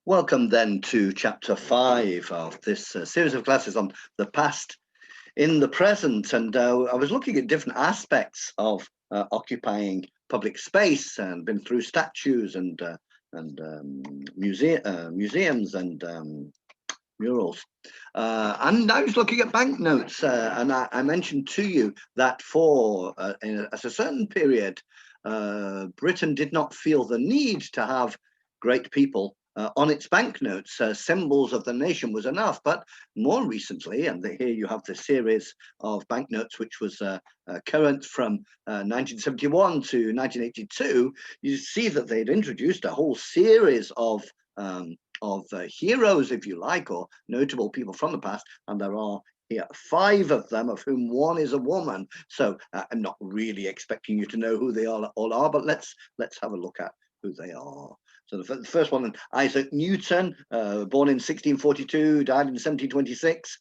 Welcome then to chapter 5 of this series of classes on the past in the present. And I was looking at different aspects of occupying public space and been through statues and museums and murals. And I was looking at banknotes, and I mentioned to you that at a certain period, Britain did not feel the need to have great people on its banknotes. Symbols of the nation was enough. But more recently, and here you have the series of banknotes, which was current from 1971 to 1982, you see that they'd introduced a whole series of heroes, if you like, or notable people from the past, and there are here 5 of them, of whom 1 is a woman. So I'm not really expecting you to know who they all are, but let's have a look at who they are. So the first one, Isaac Newton, born in 1642, died in 1726,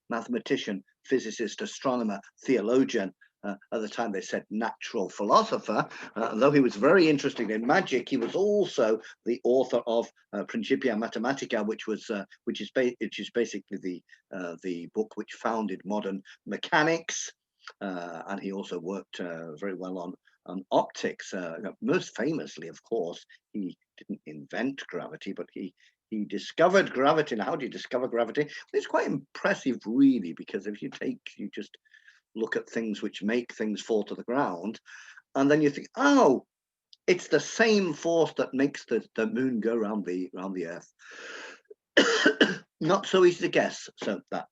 mathematician, physicist, astronomer, theologian. At the time they said natural philosopher. Though he was very interested in magic, he was also the author of Principia Mathematica, which is basically the book which founded modern mechanics. And he also worked very well on optics. Most famously, of course, he didn't invent gravity, but he discovered gravity. Now, how do you discover gravity? It's quite impressive, really, because if you just look at things which make things fall to the ground, and then you think, oh, it's the same force that makes the moon go around the earth. Not so easy to guess. So that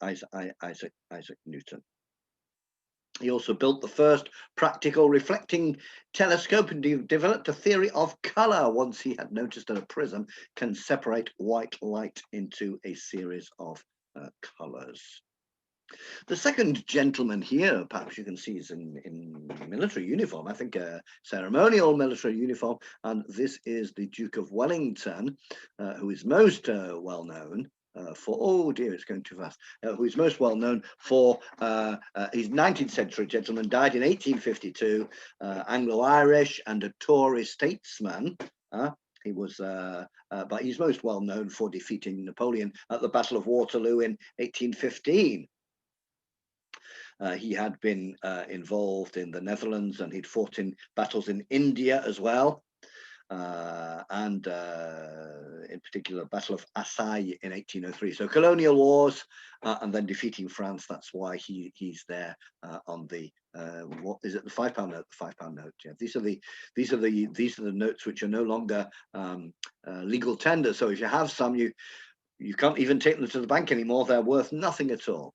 Isaac Newton. He also built the first practical reflecting telescope and developed a theory of color once he had noticed that a prism can separate white light into a series of colors. The second gentleman here, perhaps you can see, is in military uniform, I think a ceremonial military uniform, and this is the Duke of Wellington, who is most well known for, oh dear, it's going too fast, who is most well known for his 19th century gentleman, died in 1852, Anglo-Irish and a Tory statesman. He was, but he's most well known for defeating Napoleon at the Battle of Waterloo in 1815. He had been involved in the Netherlands, and he'd fought in battles in India as well, and in particular, Battle of Assaye in 1803. So colonial wars, and then defeating France. That's why he's there on the what is it? The £5 note. The £5 note. Yeah, these are the notes which are no longer legal tender. So if you have some, you can't even take them to the bank anymore. They're worth nothing at all.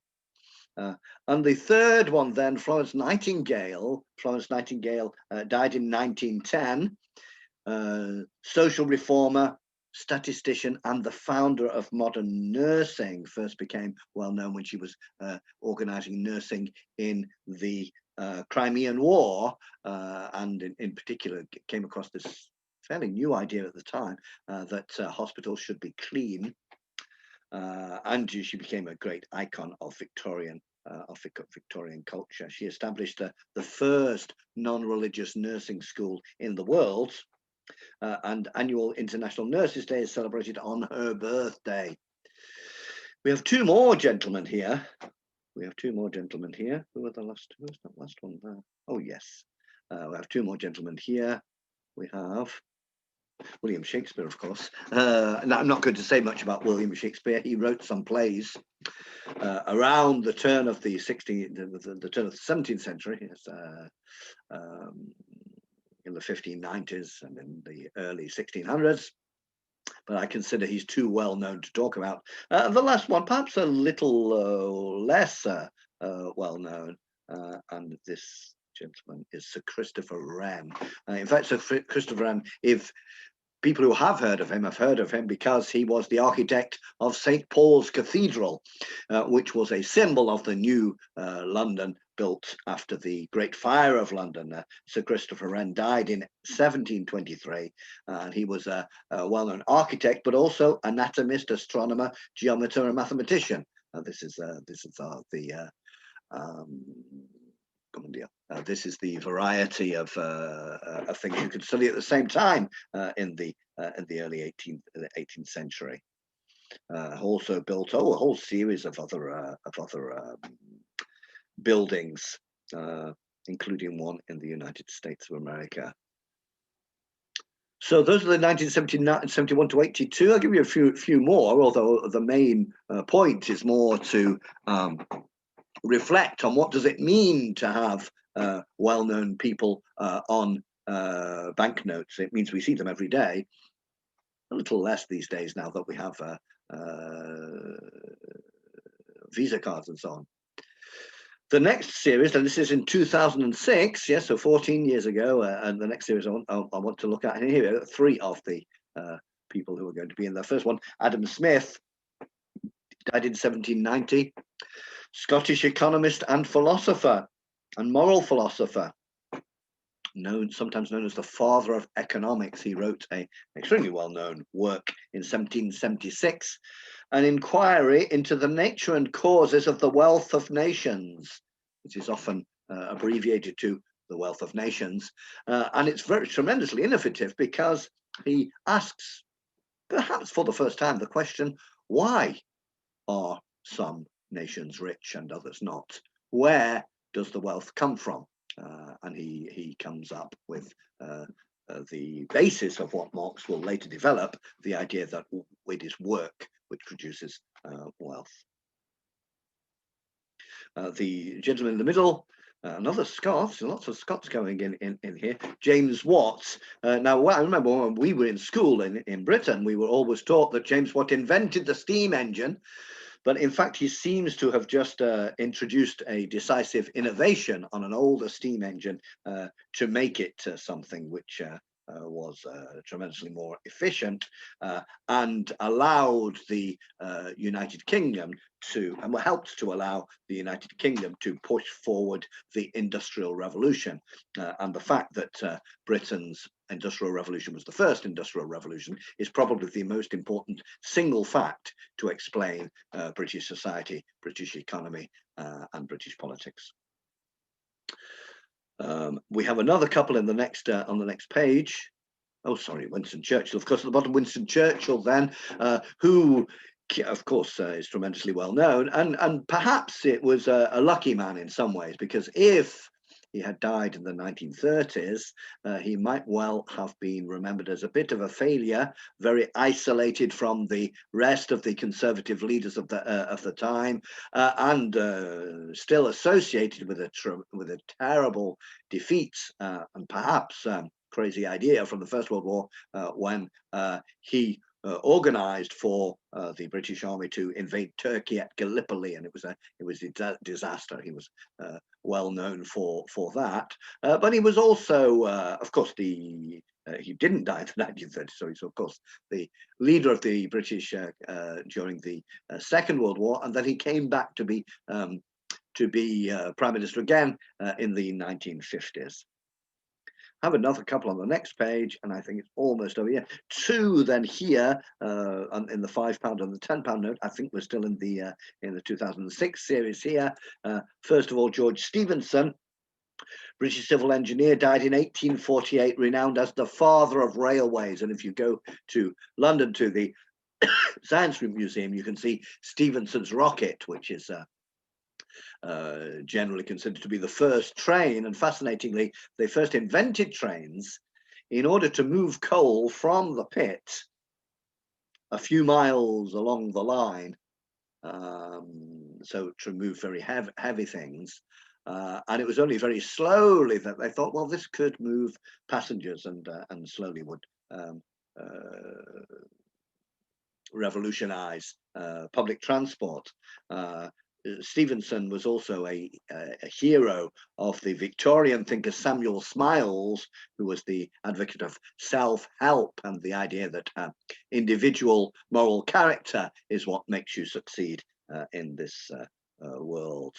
And the third one then, Florence Nightingale. Florence Nightingale died in 1910, social reformer, statistician, and the founder of modern nursing. First became well known when she was organizing nursing in the Crimean War, and in particular came across this fairly new idea at the time that hospitals should be clean. And she became a great icon of Victorian culture. She established the first non-religious nursing school in the world, and annual International Nurses Day is celebrated on her birthday. We have 2 more gentlemen here. Who are the last? Who's that last one there? Oh yes, we have 2 more gentlemen here. We have William Shakespeare, of course. And I'm not going to say much about William Shakespeare. He wrote some plays around the turn of the 17th century, in the 1590s and in the early 1600s. But I consider he's too well known to talk about. The last one, perhaps a little less well known, and this gentleman is Sir Christopher Wren. In fact, Sir Christopher Wren, if people who have heard of him because he was the architect of St. Paul's Cathedral, which was a symbol of the new London built after the Great Fire of London. Sir Christopher Wren died in 1723, and he was a well-known architect, but also anatomist, astronomer, geometer, and mathematician. This is this is the variety of things you could study at the same time in the in the early 18th century. Also built a whole series of other buildings, including one in the United States of America. So those are the 1971 to 82. I'll give you a few more, although the main point is more to reflect on what does it mean to have well-known people on banknotes. It means we see them every day. A little less these days now that we have Visa cards and so on. The next series, and this is in 2006, yes, so 14 years ago, and the next series I want to look at, and here are three of the people who are going to be in the first one. Adam Smith died in 1790, Scottish economist and philosopher and moral philosopher, sometimes known as the father of economics. He wrote an extremely well-known work in 1776, an inquiry into the nature and causes of the wealth of nations, which is often abbreviated to the wealth of nations. And it's tremendously innovative because he asks, perhaps for the first time, the question, why are some nations rich and others not? Where does the wealth come from? And he comes up with the basis of what Marx will later develop, the idea that it is work which produces wealth. The gentleman in the middle, another Scot, so lots of Scots going in here, James Watt. Now, I remember when we were in school in Britain, we were always taught that James Watt invented the steam engine, but in fact, he seems to have just introduced a decisive innovation on an older steam engine to make it something which was tremendously more efficient and allowed the United Kingdom and helped to allow the United Kingdom to push forward the Industrial Revolution. And the fact that Britain's Industrial Revolution was the first Industrial Revolution is probably the most important single fact to explain British society, British economy, and British politics. We have another couple in the next on the next page. Oh, sorry, Winston Churchill. Of course, at the bottom, Winston Churchill, then, who, of course, is tremendously well known, and perhaps it was a lucky man in some ways, because if he had died in the 1930s, he might well have been remembered as a bit of a failure, very isolated from the rest of the conservative leaders of the time, and still associated with a terrible defeat and perhaps crazy idea from the First World War when he organized for the British Army to invade Turkey at Gallipoli, and it was a disaster. He was well known for that, but he was also, of course, he didn't die in the 1930s, so he's of course the leader of the British during the Second World War, and then he came back to be Prime Minister again in the 1950s. Have another couple on the next page, and I think it's almost over here. Two then here in the £5 and the £10 note. I think we're still in the 2006 series here. First of all, George Stephenson, British civil engineer, died in 1848, renowned as the father of railways. And if you go to London to the Science Museum, you can see Stephenson's rocket, which is generally considered to be the first train. And fascinatingly, they first invented trains in order to move coal from the pit a few miles along the line, so to move very heavy things. And it was only very slowly that they thought, well, this could move passengers, and slowly would revolutionize public transport. Stephenson was also a hero of the Victorian thinker Samuel Smiles, who was the advocate of self-help and the idea that individual moral character is what makes you succeed in this world.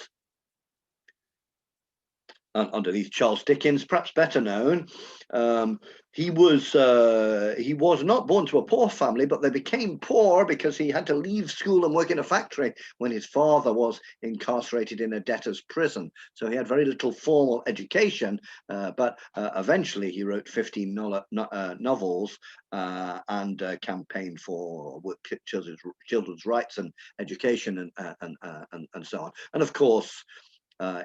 underneath Charles Dickens, perhaps better known. He was not born to a poor family, but they became poor because he had to leave school and work in a factory when his father was incarcerated in a debtor's prison. So he had very little formal education, but eventually he wrote 15 novels and campaigned for children's rights and education and so on. And of course,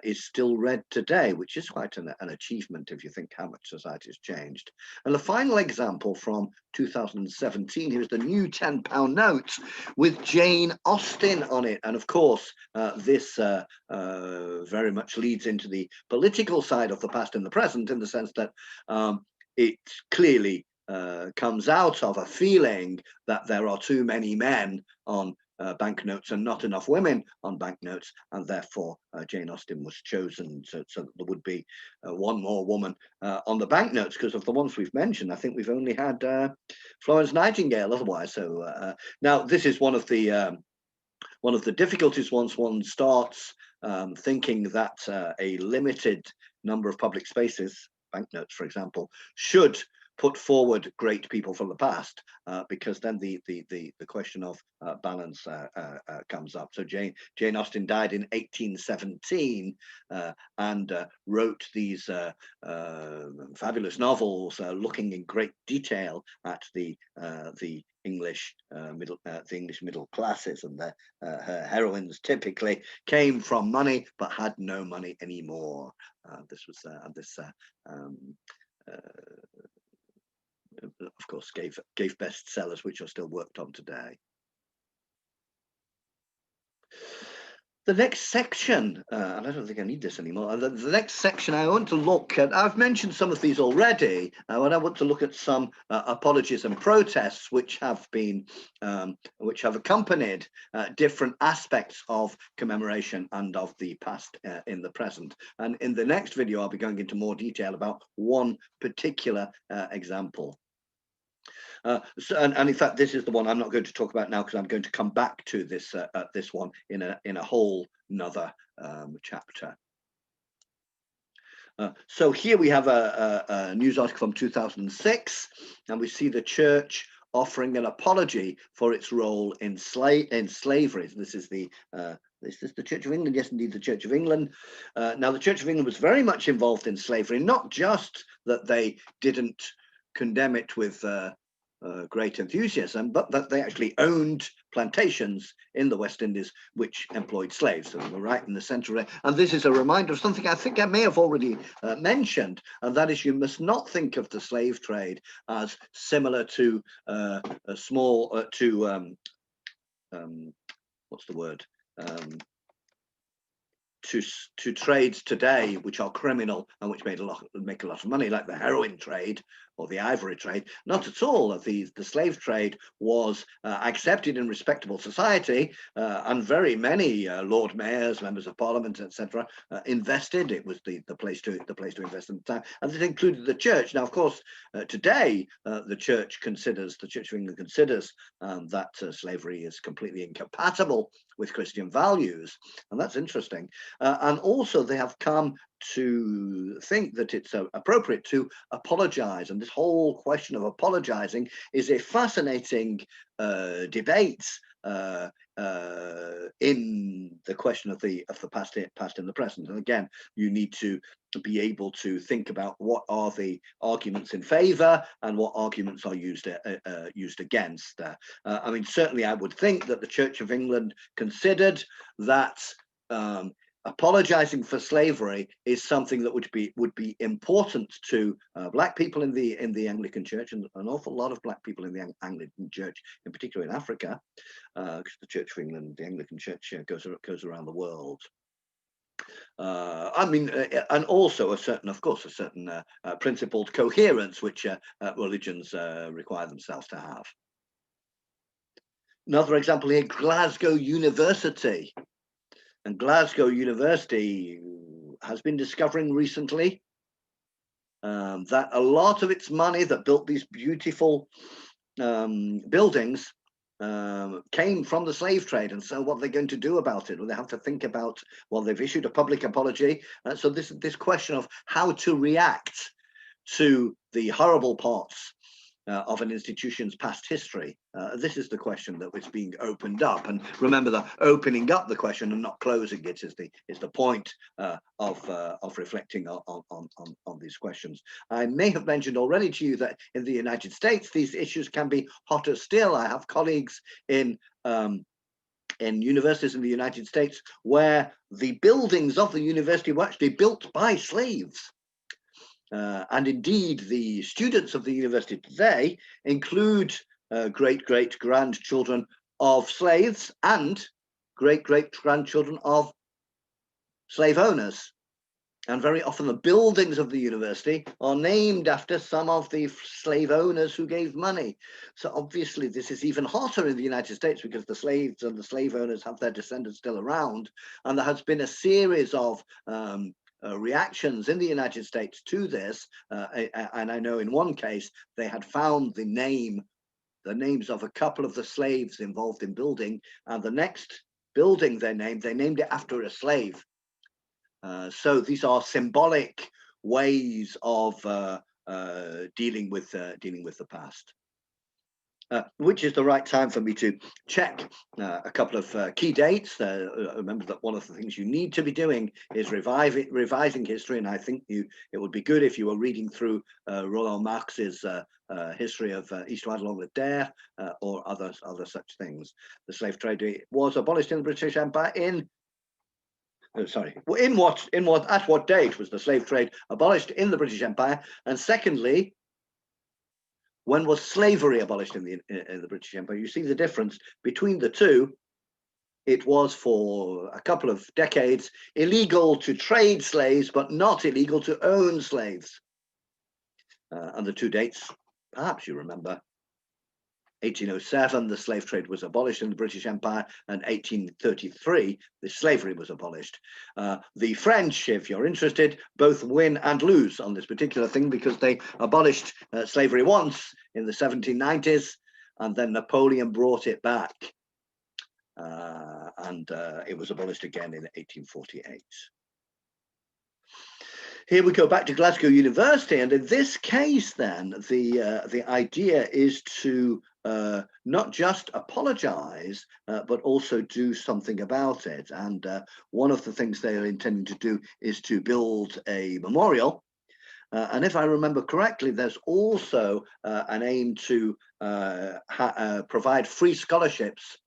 is still read today, which is quite an achievement if you think how much society has changed. And the final example from 2017, here's the new £10 note with Jane Austen on it. And of course, this very much leads into the political side of the past and the present, in the sense that it clearly comes out of a feeling that there are too many men on banknotes and not enough women on banknotes, and therefore Jane Austen was chosen so that there would be one more woman on the banknotes, because of the ones we've mentioned, I think we've only had Florence Nightingale otherwise. So now this is one of the difficulties once one starts thinking that a limited number of public spaces, banknotes for example, should put forward great people from the past, because then the question of balance comes up. So Jane Austen died in 1817 and wrote these fabulous novels looking in great detail at the English middle classes, and her heroines typically came from money but had no money anymore. This was of course gave bestsellers which are still worked on today. The next section, and I don't think I need this anymore. The next section I want to look at, I've mentioned some of these already, and I want to look at some apologies and protests which have been, which have accompanied different aspects of commemoration and of the past in the present. And in the next video, I'll be going into more detail about one particular example. And in fact, this is the one I'm not going to talk about now, because I'm going to come back to this this one in a whole nother chapter. So here we have a news article from 2006, and we see the church offering an apology for its role in slavery. So this is the Church of England. Yes, indeed, the Church of England. Now, the Church of England was very much involved in slavery, not just that they didn't condemn it with great enthusiasm, but that they actually owned plantations in the West Indies which employed slaves. So they were right in the center of it. And this is a reminder of something I think I may have already mentioned, and that is you must not think of the slave trade as similar to a small what's the word? To trades today which are criminal and which make a lot of money, like the heroin trade or the ivory trade. Not at all. The slave trade was accepted in respectable society, and very many Lord Mayors, members of Parliament, etc., invested. It was the place to invest in the time, and this included the church. Now, of course, today the Church of England considers that slavery is completely incompatible with Christian values, and that's interesting. And also they have come to think that it's appropriate to apologize, and this whole question of apologizing is a fascinating debate in the question of the past and the present. And again, you need to be able to think about what are the arguments in favor and what arguments are used against. I mean, certainly I would think that the Church of England considered that apologizing for slavery is something that would be important to black people in the Anglican Church, and an awful lot of black people in the Anglican Church, in particular in Africa, because the Church of England, the Anglican Church, goes around the world. I mean, and also a certain principled coherence which religions require themselves to have. Another example here, Glasgow University. And Glasgow University has been discovering recently that a lot of its money that built these beautiful buildings came from the slave trade, and so what are they going to do about it? Well, they have to think about, well, they've issued a public apology, so this question of how to react to the horrible parts of an institution's past history. This is the question that was being opened up, and remember that opening up the question and not closing it is the point of reflecting on these questions. I may have mentioned already to you that in the United States these issues can be hotter still. I have colleagues in universities in the United States where the buildings of the university were actually built by slaves. And indeed, the students of the university today include great-great-grandchildren of slaves and great-great-grandchildren of slave owners. And very often the buildings of the university are named after some of the slave owners who gave money. So obviously this is even hotter in the United States because the slaves and the slave owners have their descendants still around. And there has been a series of reactions in the United States to this, and I know in one case they had found the names of a couple of the slaves involved in building, and the next building they named it after a slave. So these are symbolic ways of dealing with the past. Which is the right time for me to check a couple of key dates. Remember that one of the things you need to be doing is revising history, and I think it would be good if you were reading through Roland Marx's history of Histoire de l'Angleterre or other such things. The slave trade was abolished in the British Empire in. Sorry, at what date was the slave trade abolished in the British Empire? And secondly, when was slavery abolished in the British Empire? You see the difference between the two. It was for a couple of decades illegal to trade slaves, but not illegal to own slaves. And the two dates, perhaps you remember, 1807, the slave trade was abolished in the British Empire, and 1833, the slavery was abolished. The French, if you're interested, both win and lose on this particular thing because they abolished slavery once in the 1790s, and then Napoleon brought it back. And it was abolished again in 1848. Here we go back to Glasgow University, and in this case, then the idea is to not just apologize, but also do something about it. And one of the things they are intending to do is to build a memorial. And if I remember correctly, there's also an aim to provide free scholarships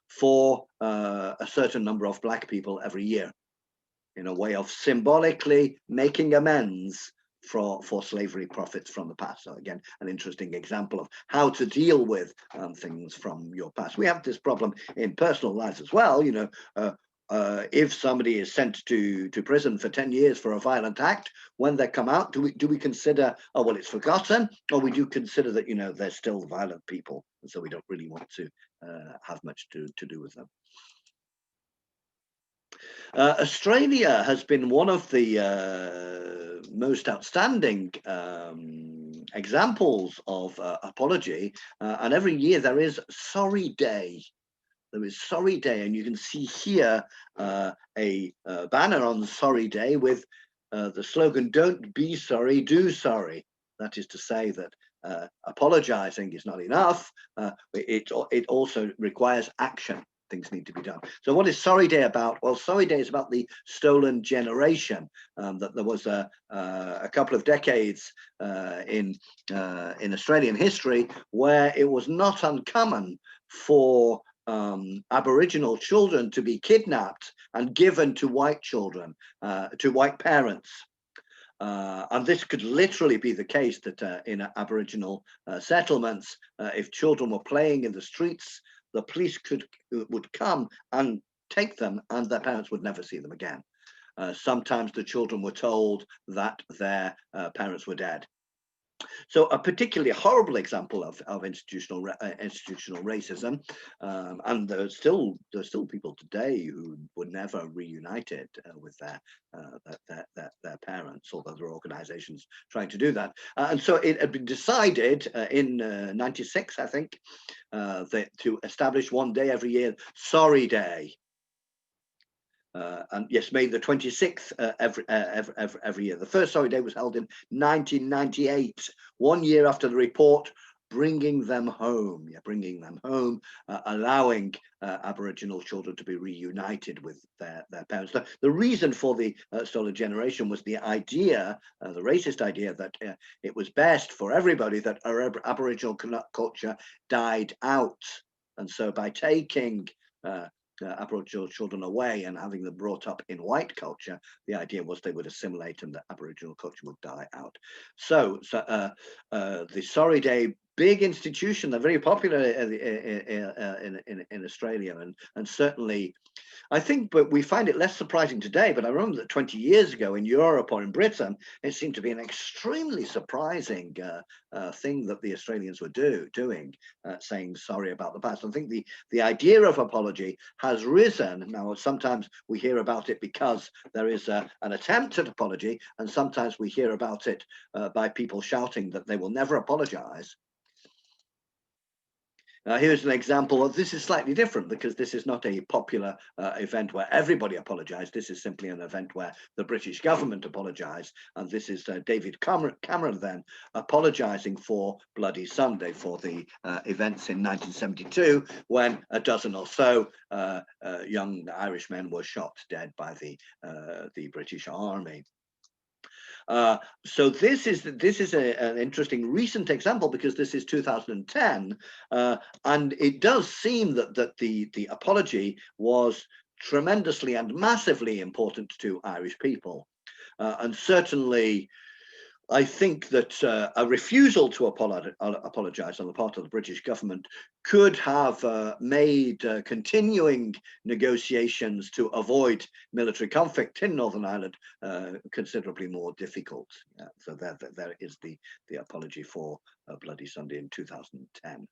for a certain number of Black people every year, in a way of symbolically making amends for slavery profits from the past. So again, an interesting example of how to deal with things from your past. We have this problem in personal lives as well. You know, if somebody is sent to prison for 10 years for a violent act, when they come out, do we consider, oh, well, it's forgotten, or we do consider that, you know, they're still violent people, and so we don't really want to have much to do with them. Australia has been one of the most outstanding examples of apology, and every year there is Sorry Day. There is Sorry Day, and you can see here a banner on Sorry Day with the slogan, "Don't be sorry, do sorry." That is to say that apologizing is not enough. It also requires action. Things need to be done. So what is Sorry Day about? Well, Sorry Day is about the stolen generation. That there was a couple of decades in Australian history where it was not uncommon for Aboriginal children to be kidnapped and given to white children, to white parents. And this could literally be the case that in Aboriginal settlements, if children were playing in the streets, the police would come and take them, and their parents would never see them again. Sometimes the children were told that their parents were dead. So a particularly horrible example of institutional racism, and there's still people today who were never reunited with their parents, although there are organisations trying to do that. And so it had been decided in '96, I think, that to establish one day every year, Sorry Day. And yes, May the 26th every year. The first Sorry Day was held in 1998, 1 year after the report bringing them home. Yeah, bringing them home, allowing Aboriginal children to be reunited with their parents. The reason for the stolen generation was the idea, the racist idea, that it was best for everybody that our Aboriginal culture died out. And so by taking Aboriginal children away and having them brought up in white culture, the idea was they would assimilate and the Aboriginal culture would die out. So the Sorry Day, big institution, they're very popular in Australia, and certainly I think, but we find it less surprising today. But I remember that 20 years ago in Europe or in Britain, it seemed to be an extremely surprising thing that the Australians were doing, saying sorry about the past. I think the idea of apology has risen. Now, sometimes we hear about it because there is an attempt at apology, and sometimes we hear about it by people shouting that they will never apologize. Here's an example of this is slightly different because this is not a popular event where everybody apologised. This is simply an event where the British government apologised. And this is David Cameron then apologising for Bloody Sunday, for the events in 1972, when a dozen or so young Irishmen were shot dead by the British Army. So this is an interesting recent example because this is 2010, and it does seem that the apology was tremendously and massively important to Irish people, and certainly I think that a refusal to apologise on the part of the British government could have made continuing negotiations to avoid military conflict in Northern Ireland considerably more difficult. Yeah, so there is the apology for Bloody Sunday in 2010.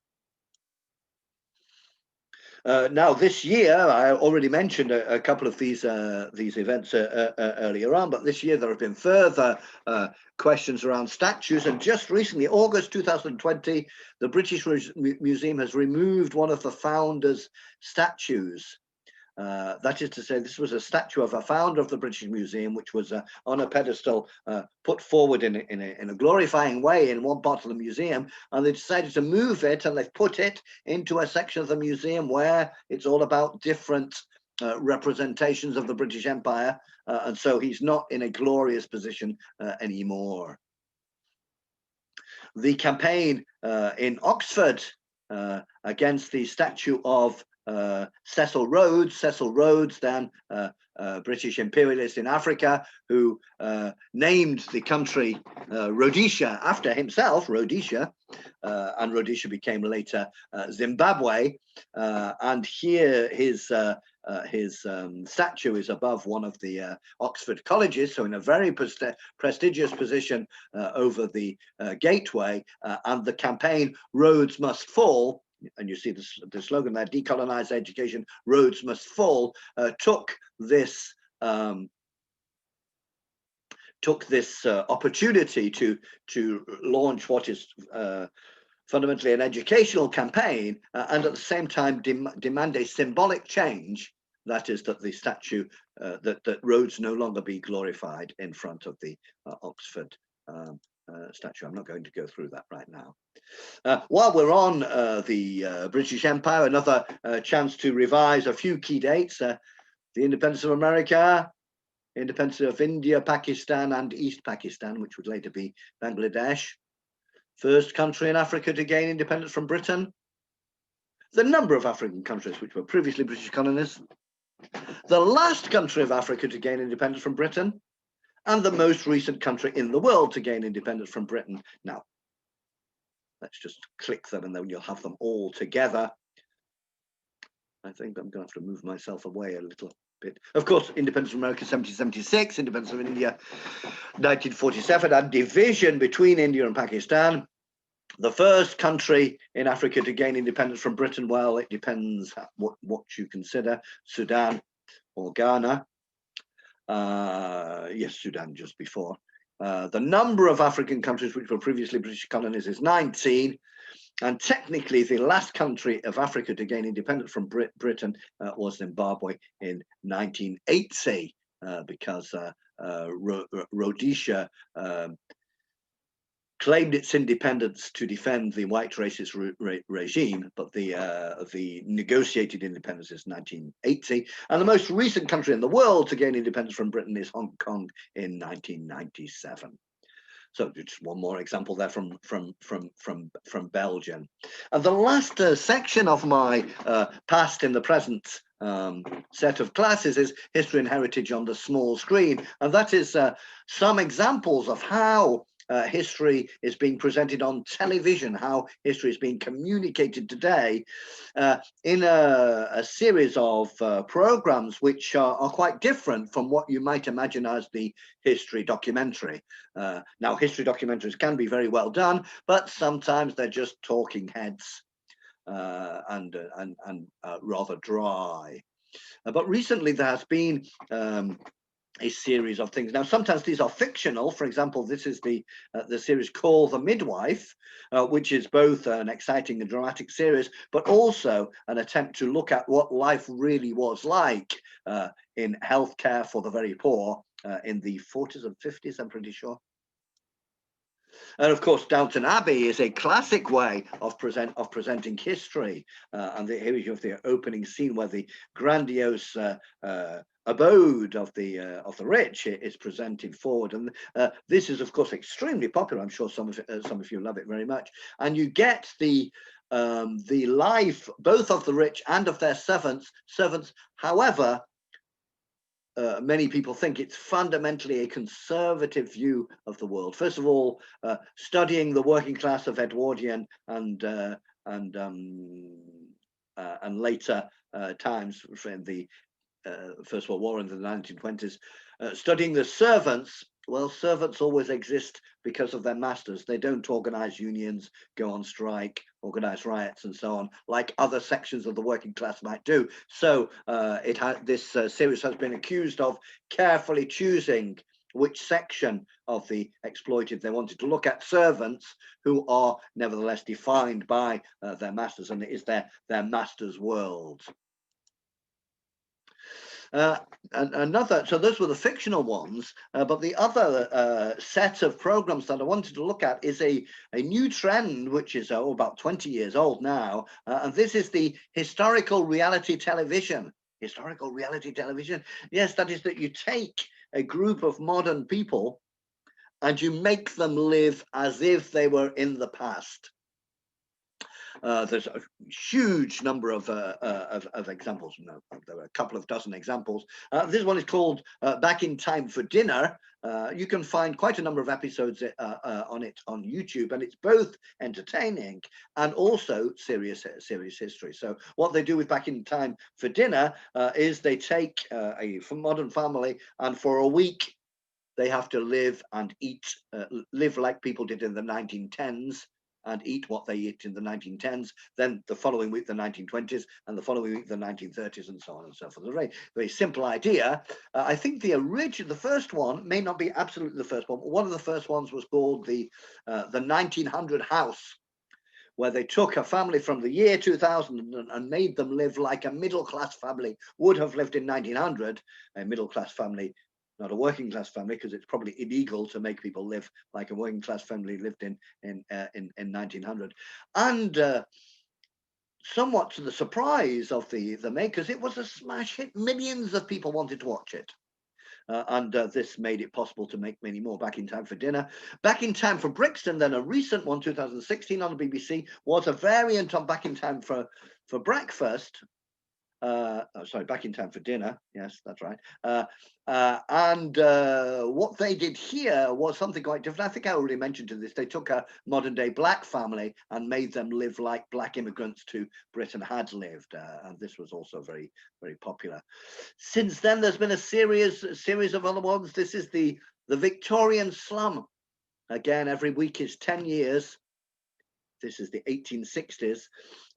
Now, this year, I already mentioned a couple of these events earlier on, but this year there have been further questions around statues. And just recently, August 2020, the British Museum has removed one of the founders' statues. That is to say, this was a statue of a founder of the British Museum, which was on a pedestal, put forward in a glorifying way in one part of the museum, and they decided to move it, and they've put it into a section of the museum where it's all about different representations of the British Empire, and so he's not in a glorious position anymore. The campaign in Oxford against the statue of Cecil Rhodes, then British imperialist in Africa, who named the country Rhodesia after himself, Rhodesia, and Rhodesia became later Zimbabwe. And here his statue is above one of the Oxford colleges, so in a very prestigious position over the gateway. And the campaign "Rhodes Must Fall," and you see the slogan there, "Decolonize education, Rhodes must fall," took this opportunity to launch what is fundamentally an educational campaign, and at the same time demand a symbolic change. That is that the statue, that Rhodes no longer be glorified in front of the Oxford statue. I'm not going to go through that right now. While we're on the British Empire, another chance to revise a few key dates. The independence of America, independence of India, Pakistan, and East Pakistan, which would later be Bangladesh. First country in Africa to gain independence from Britain. The number of African countries which were previously British colonies. The last country of Africa to gain independence from Britain. And the most recent country in the world to gain independence from Britain. Now, let's just click them and then you'll have them all together. I think I'm going to have to move myself away a little. bit. Of course, independence from America 1776, independence of India 1947, and division between India and Pakistan. The first country in Africa to gain independence from Britain, well, it depends what you consider, Sudan or Ghana. Yes, Sudan just before. The number of African countries which were previously British colonies is 19. And technically, the last country of Africa to gain independence from Britain was Zimbabwe in 1980, because Rhodesia claimed its independence to defend the white racist regime, but the negotiated independence is 1980. And the most recent country in the world to gain independence from Britain is Hong Kong in 1997. So just one more example there from Belgium. And the last section of my past in the present set of classes is history and heritage on the small screen, and that is some examples of how history is being presented on television, how history is being communicated today in a series of programs which are quite different from what you might imagine as the history documentary. Now, history documentaries can be very well done, but sometimes they're just talking heads and rather dry. But recently there has been a series of things. Now, sometimes these are fictional. For example, this is the series Call the Midwife, which is both an exciting and dramatic series, but also an attempt to look at what life really was like in healthcare for the very poor in the 40s and 50s, I'm pretty sure. And of course, Downton Abbey is a classic way of presenting history. And here you have the opening scene where the grandiose abode of the rich is presented forward, and this is, of course, extremely popular. I'm sure some of you love it very much. And you get the life both of the rich and of their servants. However, many people think it's fundamentally a conservative view of the world. First of all, studying the working class of Edwardian and later times in the First World War in the 1920s, studying the servants. Well, servants always exist because of their masters. They don't organize unions, go on strike, organize riots, and so on, like other sections of the working class might do. So this series has been accused of carefully choosing which section of the exploited they wanted to look at. Servants who are nevertheless defined by their masters, and it is their master's world. So those were the fictional ones, but the other set of programs that I wanted to look at is a new trend, which is about 20 years old now, and this is the historical reality television. Historical reality television, yes, that is that you take a group of modern people and you make them live as if they were in the past. There's a huge number of examples. No, there are a couple of dozen examples. This one is called Back in Time for Dinner. You can find quite a number of episodes on it on YouTube, and it's both entertaining and also serious history. So what they do with Back in Time for Dinner is they take a modern family, and for a week they have to live and eat, live like people did in the 1910s, and eat what they eat in the 1910s, then the following week the 1920s, and the following week the 1930s, and so on and so forth. A very, very simple idea. I think the first one may not be absolutely the first one, but one of the first ones was called the 1900 House, where they took a family from the year 2000 and made them live like a middle-class family would have lived in 1900, a middle-class family, not a working class family, because it's probably illegal to make people live like a working class family lived in 1900. And somewhat to the surprise of the makers, it was a smash hit. Millions of people wanted to watch it. And this made it possible to make many more. Back in Time for Dinner. Back in Time for Brixton, then a recent one, 2016 on the BBC, was a variant on Back in Time for Breakfast. Sorry, back in time for dinner. Yes, that's right. And what they did here was something quite different. I think I already mentioned to this. They took a modern day black family and made them live like black immigrants to Britain had lived. And this was also very, very popular. Since then, there's been a series of other ones. This is the Victorian slum. Again, every week is 10 years. This is the 1860s,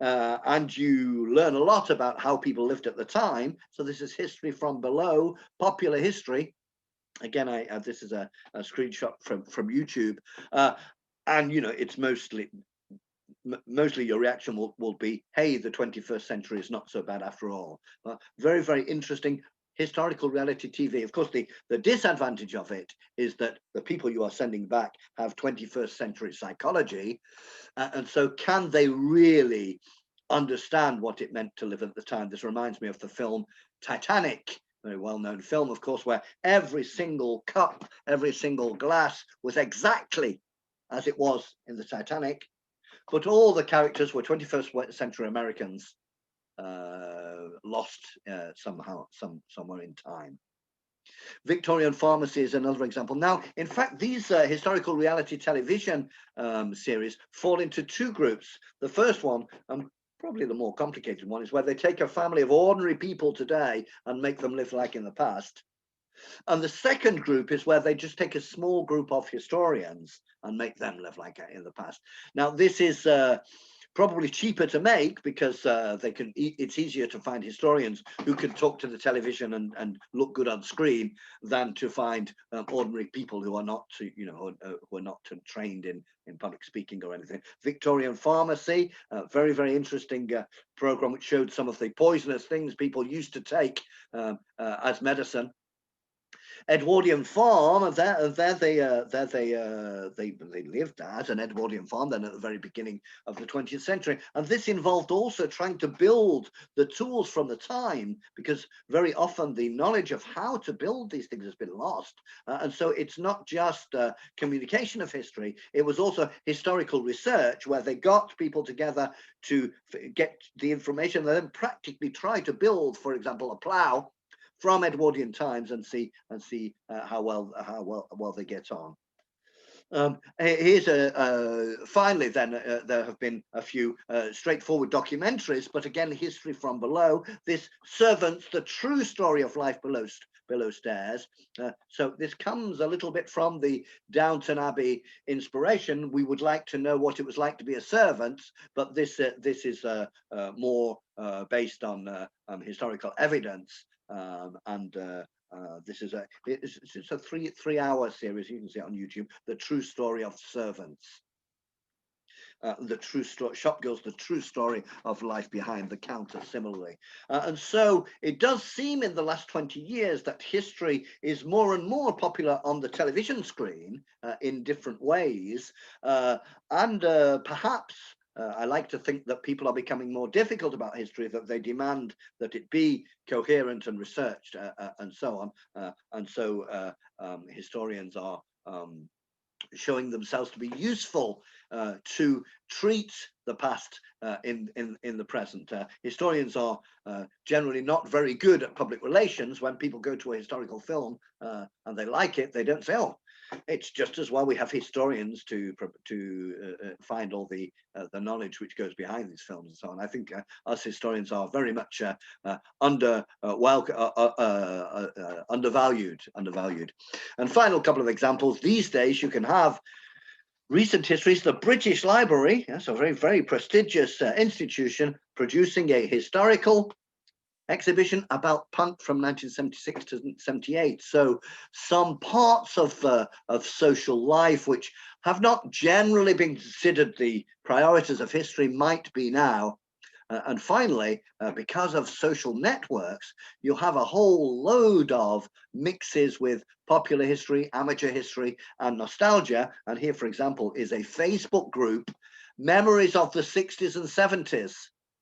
and you learn a lot about how people lived at the time. So this is history from below, popular history. Again, this is a screenshot from YouTube, and you know it's mostly your reaction will be, hey, the 21st century is not so bad after all. Very, very interesting historical reality TV. Of course, the disadvantage of it is that the people you are sending back have 21st century psychology. And so can they really understand what it meant to live at the time? This reminds me of the film Titanic, very well-known film, of course, where every single cup, every single glass was exactly as it was in the Titanic, but all the characters were 21st century Americans, lost somewhere in time. Victorian Pharmacy is another example. Now, in fact, these historical reality television series fall into two groups. The first one, probably the more complicated one, is where they take a family of ordinary people today and make them live like in the past. And the second group is where they just take a small group of historians and make them live like in the past. Now, this is probably cheaper to make because it's easier to find historians who can talk to the television and look good on screen than to find ordinary people who are not, who are not trained in public speaking or anything. Victorian Pharmacy, very, very interesting program which showed some of the poisonous things people used to take as medicine. Edwardian farm, there they lived at an Edwardian farm then at the very beginning of the 20th century. And this involved also trying to build the tools from the time, because very often the knowledge of how to build these things has been lost. And so it's not just communication of history, it was also historical research where they got people together to get the information and then practically try to build, for example, a plow from Edwardian times and see how well they get on. Here's finally then there have been a few straightforward documentaries, but again history from below. This Servants, the true story of life below stairs. So this comes a little bit from the Downton Abbey inspiration. We would like to know what it was like to be a servant, but this is more based on historical evidence. This is it's a three-hour series. You can see it on YouTube. The true story of servants. The true story, Shop Girls, the true story of life behind the counter, similarly. And so it does seem in the last 20 years that history is more and more popular on the television screen in different ways. And perhaps I like to think that people are becoming more difficult about history, that they demand that it be coherent and researched and so on. And so historians are showing themselves to be useful to treat the past in the present. Historians are generally not very good at public relations. When people go to a historical film and they like it, they don't say, oh, it's just as well we have historians to find all the knowledge which goes behind these films and so on. I think us historians are very much undervalued. And final couple of examples. These days you can have recent histories. The British Library, yes, a very, very prestigious institution, producing a historical exhibition about punk from 1976 to 78. So some parts of social life which have not generally been considered the priorities of history might be now. And finally, because of social networks, you'll have a whole load of mixes with popular history, amateur history, and nostalgia. And here, for example, is a Facebook group, Memories of the 60s and 70s.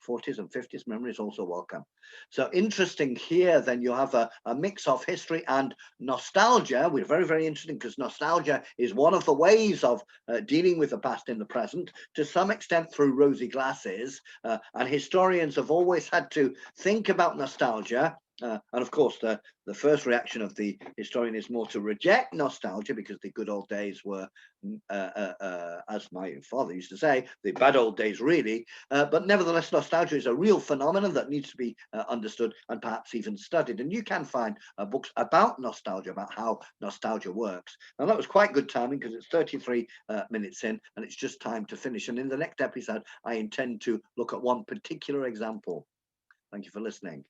40s and 50s memory is also welcome. So interesting here, then you have a mix of history and nostalgia. We're very, very interesting because nostalgia is one of the ways of dealing with the past in the present, to some extent through rosy glasses. And historians have always had to think about nostalgia. And of course, the first reaction of the historian is more to reject nostalgia, because the good old days were, as my father used to say, the bad old days, really. But nevertheless, nostalgia is a real phenomenon that needs to be understood and perhaps even studied. And you can find books about nostalgia, about how nostalgia works. Now, that was quite good timing, because it's 33 minutes in, and it's just time to finish. And in the next episode, I intend to look at one particular example. Thank you for listening.